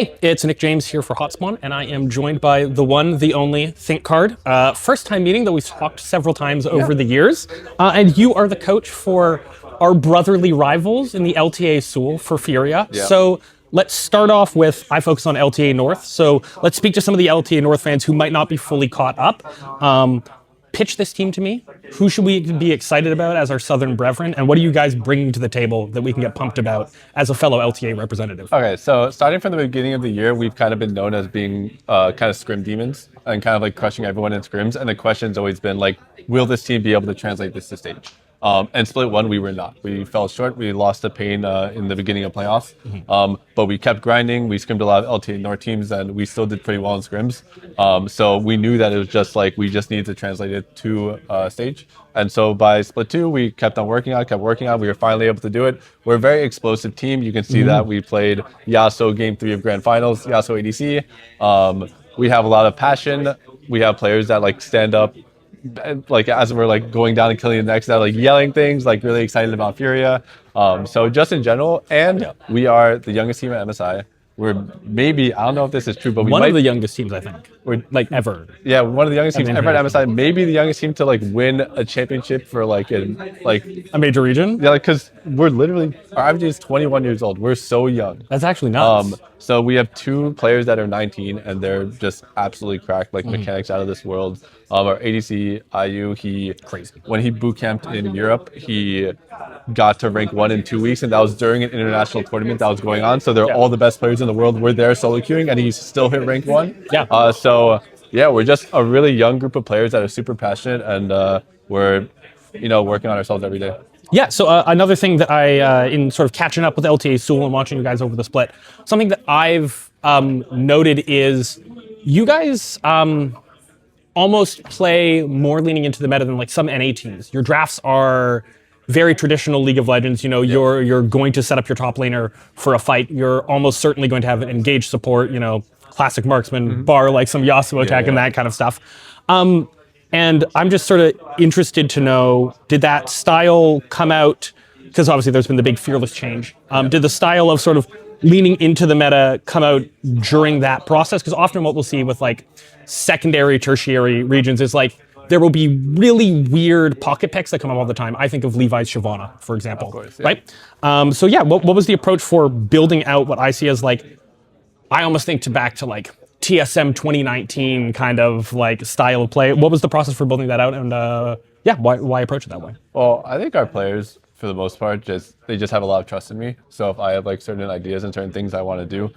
Hey, it's Nick James here for Hotspawn, and I am joined by the one, the only Thinkcard. First time meeting, though we've talked several times over the years. And you are the coach for our brotherly rivals in the LTA South for FURIA. Yeah. So let's start off with, I focus on LTA North, so let's speak to some of the LTA North fans who might not be fully caught up. Pitch this team to me. Who should we be excited about as our Southern brethren, and what are you guys bringing to the table that we can get pumped about as a fellow LTA representative? Okay, so starting from the beginning of the year, we've kind of been known as being kind of scrim demons and kind of like crushing everyone in scrims. And the question's always been like, will this team be able to translate this to stage? And split one, we were not. We fell short. We lost to Pain in the beginning of playoffs. But we kept grinding. We scrimmed a lot of LTA North teams, and we still did pretty well in scrims. So we knew that it was just like we just needed to translate it to stage. And so by split two, we kept on working on it. We were finally able to do it. We're a very explosive team. You can see that we played Yasuo Game 3 of Grand Finals, Yasuo ADC. We have a lot of passion. We have players that like stand up like as we're like going down and killing the next, that like yelling things, like really excited about FURIA. So just in general, and we are the youngest team at MSI. We're maybe, I don't know if this is true, but we One of the youngest teams, I think. We're like ever. Yeah, one of the youngest teams ever at MSI. Maybe the youngest team to like win a championship for like a major region. Yeah, like because we're literally, our average is 21 years old. We're so young. That's actually nuts. So we have two players that are 19, and they're just absolutely cracked, like mechanics out of this world. Our ADC IU, when he boot camped in Europe, he got to rank 1 in 2 weeks, and that was during an international tournament that was going on. So they're all the best players in the world. We're there solo queuing, and he's still hit rank 1. Yeah. So yeah, we're just a really young group of players that are super passionate, and we're working on ourselves every day. Yeah, so another thing that in sort of catching up with LTA South and watching you guys over the split, something that I've noted is you guys almost play more leaning into the meta than like some NA teams. Your drafts are very traditional League of Legends. You're going to set up your top laner for a fight. You're almost certainly going to have an engaged support, classic marksman, bar like some Yasuo attack and that kind of stuff. And I'm just sort of interested to know, did that style come out, because obviously there's been the big Fearless change. Did the style of sort of leaning into the meta come out during that process? Because often what we'll see with like secondary, tertiary regions is like, there will be really weird pocket picks that come up all the time. I think of Levi's Shyvana, for example, of course, yeah. Right? So yeah, what was the approach for building out what I see as like, I almost think back to like TSM 2019 kind of like style of play. What was the process for building that out, and why approach it that way? Well, I think our players, for the most part, they just have a lot of trust in me. So if I have like certain ideas and certain things I want to do,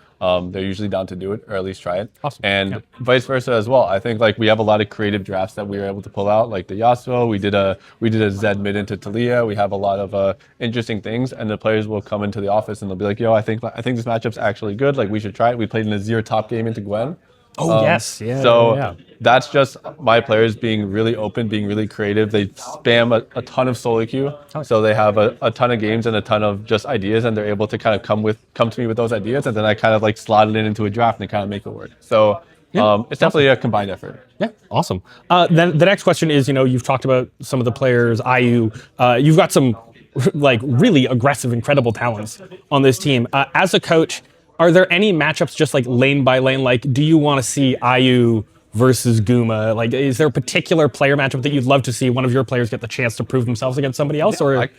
they're usually down to do it, or at least try it. Awesome. And vice versa as well. I think like we have a lot of creative drafts that we were able to pull out, like the Yasuo. We did a Zed mid into Talia. We have a lot of interesting things, and the players will come into the office and they'll be like, "Yo, I think this matchup's actually good. Like we should try it." We played an Azir top game into Gwen. Oh, yes. Yeah. So that's just my players being really open, being really creative. They spam a ton of solo queue. So they have a ton of games and a ton of just ideas, and they're able to kind of come to me with those ideas, and then I kind of like slot it into a draft and kind of make it work. So it's definitely a combined effort. Yeah, awesome. Then the next question is, you've talked about some of the players, IU. You've got some like really aggressive, incredible talents on this team. As a coach, are there any matchups just like lane by lane? Like, do you want to see IU versus Guma? Like, is there a particular player matchup that you'd love to see one of your players get the chance to prove themselves against somebody else? Or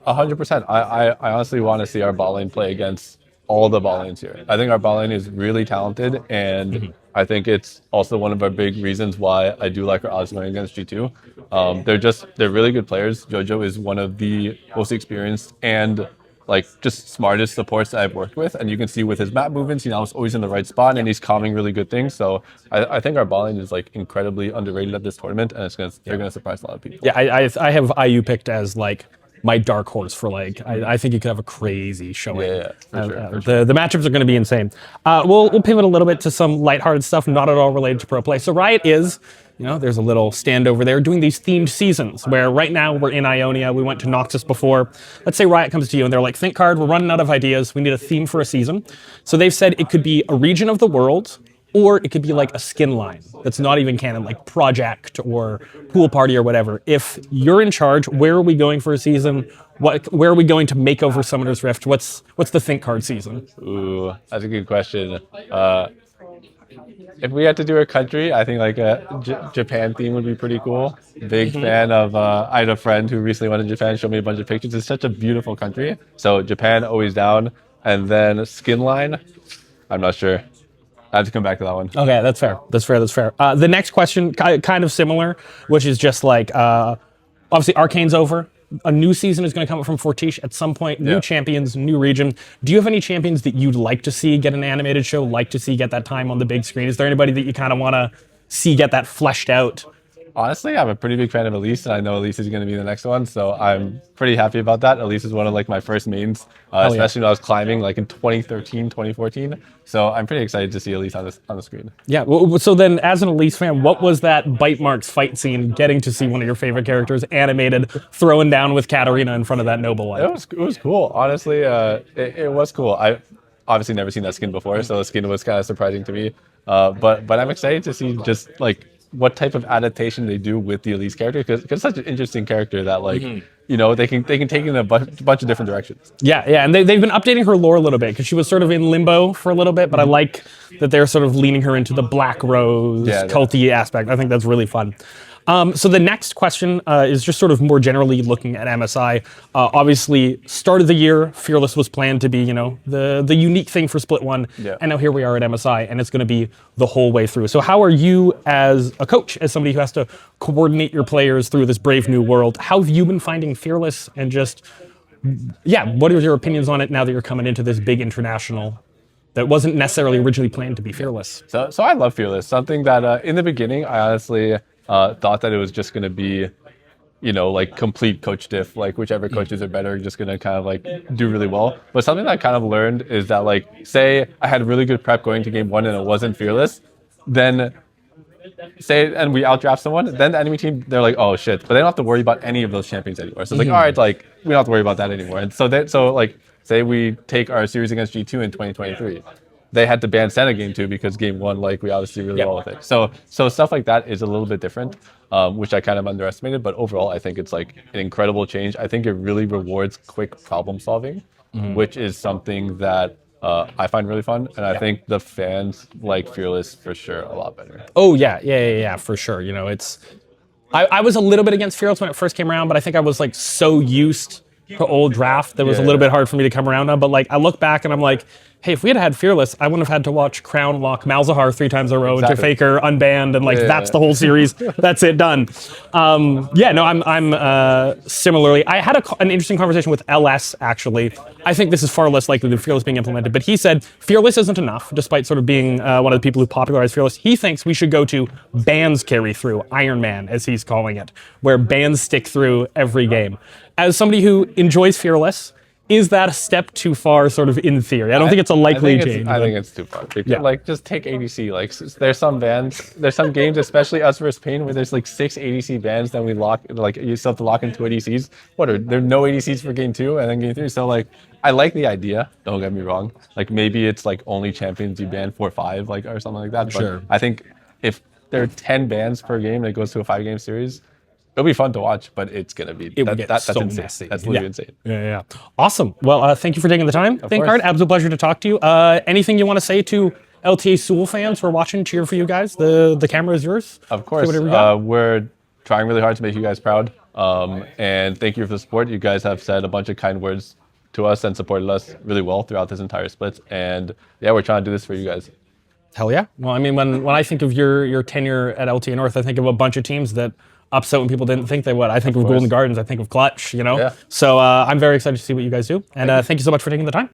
100%. I honestly want to see our bot lane play against all the bot lanes here. I think our bot lane is really talented, and I think it's also one of our big reasons why I do like our odds going against G2. They're really good players. Jojo is one of the most experienced and like just smartest supports that I've worked with, and you can see with his map movements, he's always in the right spot, and he's calming really good things. So I think our bot lane is like incredibly underrated at this tournament, and they're gonna surprise a lot of people. Yeah, I have IU picked as like my dark horse for like, I think you could have a crazy showing. Yeah, for sure. The matchups are going to be insane. We'll pivot a little bit to some lighthearted stuff, not at all related to pro play. So Riot is, there's a little stand over there doing these themed seasons where right now we're in Ionia. We went to Noxus before. Let's say Riot comes to you and they're like, Thinkcard, we're running out of ideas. We need a theme for a season. So they've said it could be a region of the world or it could be like a skin line that's not even canon, like Project or Pool Party or whatever. If you're in charge, where are we going for a season? Where are we going to make over Summoner's Rift? What's the Thinkcard season? Ooh, that's a good question. If we had to do a country, I think like a Japan theme would be pretty cool. Big fan of. I had a friend who recently went to Japan, showed me a bunch of pictures. It's such a beautiful country. So Japan, always down. And then Skinline, I'm not sure. I have to come back to that one. Okay, that's fair. That's fair. That's fair. The next question, kind of similar, which is just like, obviously Arcane's over. A new season is going to come up from Fortiche at some point. New champions, new region. Do you have any champions that you'd like to see get an animated show, like to see get that time on the big screen? Is there anybody that you kind of want to see get that fleshed out? Honestly, I'm a pretty big fan of Elise, and I know Elise is going to be the next one, so I'm pretty happy about that. Elise is one of like my first mains, especially when I was climbing like in 2013, 2014. So I'm pretty excited to see Elise on the screen. Yeah. So then, as an Elise fan, what was that bite marks fight scene? Getting to see one of your favorite characters animated, throwing down with Katarina in front of that noble wife. It was cool. Honestly, it was cool. I obviously never seen that skin before, so the skin was kind of surprising to me. But I'm excited to see just like what type of adaptation they do with the Elise character, because it's such an interesting character that like you know they can take it in a bunch of different directions. Yeah, and they've been updating her lore a little bit because she was sort of in limbo for a little bit, but I like that they're sort of leaning her into the Black Rose culty aspect. I think that's really fun. So the next question is just sort of more generally looking at MSI. Obviously, start of the year, Fearless was planned to be, you know, the unique thing for Split 1. Yeah. And now here we are at MSI, and it's going to be the whole way through. So how are you as a coach, as somebody who has to coordinate your players through this brave new world, how have you been finding Fearless, and just, what are your opinions on it now that you're coming into this big international that wasn't necessarily originally planned to be Fearless? So I love Fearless. Something that in the beginning, I honestly thought that it was just going to be, you know, like complete coach diff, like whichever coaches are better, just going to kind of like do really well. But something that I kind of learned is that like, say I had really good prep going to game 1 and it wasn't Fearless, then and we outdraft someone, then the enemy team, they're like, oh shit, but they don't have to worry about any of those champions anymore. So it's like, all right, like we don't have to worry about that anymore. And so like, say we take our series against G2 in 2023. They had to ban Senna game 2 because game 1, like we obviously really well with it. So stuff like that is a little bit different, which I kind of underestimated. But overall, I think it's like an incredible change. I think it really rewards quick problem solving, which is something that I find really fun. And I think the fans like Fearless for sure a lot better. Oh yeah, for sure. You know, it's I was a little bit against Fearless when it first came around, but I think I was like so used to old draft that was a little bit hard for me to come around on. But like I look back and I'm like, hey, if we had Fearless, I wouldn't have had to watch Crown lock Malzahar 3 times in a row into Faker unbanned, and like that's the whole series. That's it, done. I'm similarly. I had an interesting conversation with LS actually. I think this is far less likely than Fearless being implemented, but he said Fearless isn't enough, despite sort of being one of the people who popularized Fearless. He thinks we should go to bans carry through, Iron Man as he's calling it, where bans stick through every game. As somebody who enjoys Fearless, is that a step too far, sort of in theory? I don't think it's a likely change. I think it's too far. Like, just take ADC. Like, there's some bans, there's some games, especially us versus Pain, where there's like 6 ADC bans, then we lock, like, you still have to lock in 2 ADCs. There no ADCs for game 2 and then game 3. So, like, I like the idea, don't get me wrong. Like, maybe it's like only champions you ban 4 or 5, like, or something like that. But I think if there are 10 bans per game that goes to a 5-game series, it'll be fun to watch, but it's going to be, that's so insane. messy. That's literally insane. Yeah. Awesome. Well, thank you for taking the time. Thinkcard, absolute pleasure to talk to you. Anything you want to say to LTA South fans who are watching, cheer for you guys? The camera is yours. Of course. We're trying really hard to make you guys proud. And thank you for the support. You guys have said a bunch of kind words to us and supported us really well throughout this entire split. And yeah, we're trying to do this for you guys. Hell yeah. Well, I mean, when I think of your tenure at LTA North, I think of a bunch of teams that upset when people didn't think they would. I think of Golden Gardens, I think of Clutch, you know? Yeah. So I'm very excited to see what you guys do. And thank you so much for taking the time.